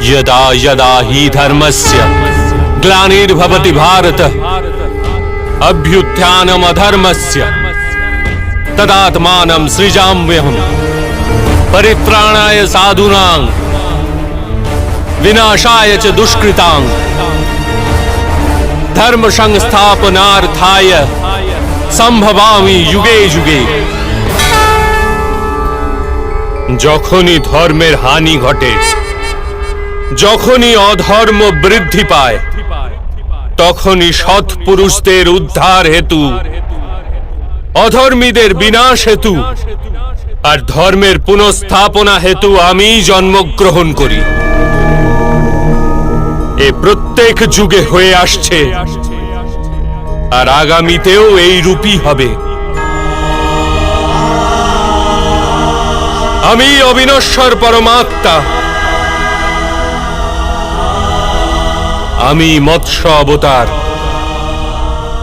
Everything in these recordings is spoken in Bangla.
यदा यदा हि धर्मस्य ग्लानिर्भवति भारत अभ्युत्थानमधर्मस्य तदात्मानं सृजाम्यहम् परित्राणाय साधूनां विनाशाय च दुष्कृतां धर्म संस्थापनार्थाय संभवामि युगे युगे। যখনই ধর্মের হানি ঘটে, যখনই অধর্ম বৃদ্ধি পায়, তখনই সৎ পুরুষদের উদ্ধার হেতু, অধর্মীদের বিনাশ হেতু আর ধর্মের পুনঃস্থাপনা হেতু আমি জন্মগ্রহণ করি। এ প্রত্যেক যুগে হয়ে আসছে আর আগামীতেও এই রূপই হবে। আমি অবিনশ্বর পরমাত্মা, আমি মৎস্য অবতার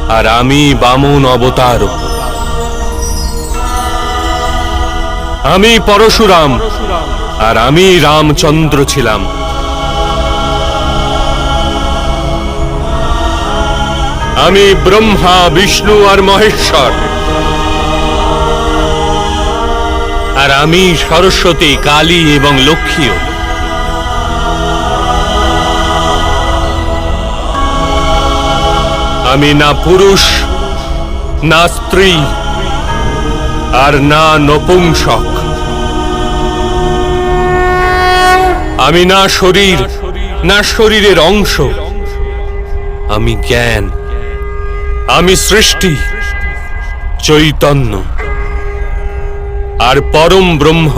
আর আমি বামন অবতার। আমি পরশুরাম আর আমি রামচন্দ্র ছিলাম। আমি ব্রহ্মা বিষ্ণু আর মহেশ্বর আর আমি সরস্বতী কালী এবং লক্ষ্মীও। আমি না পুরুষ না স্ত্রী আর না নপুংসক। আমি না শরীর না শরীরের অংশ। আমি জ্ঞান, আমি সৃষ্টি, চৈতন্য আর পরম ব্রহ্ম।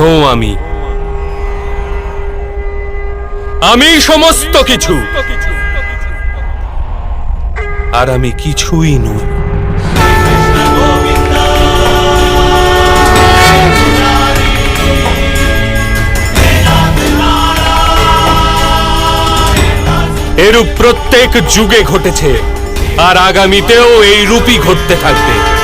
আমি সমস্ত কিছু আর আমি কিছুই নই। এরূপ প্রত্যেক যুগে ঘটেছে আর আগামীতেও এই রূপই ঘটতে থাকবে।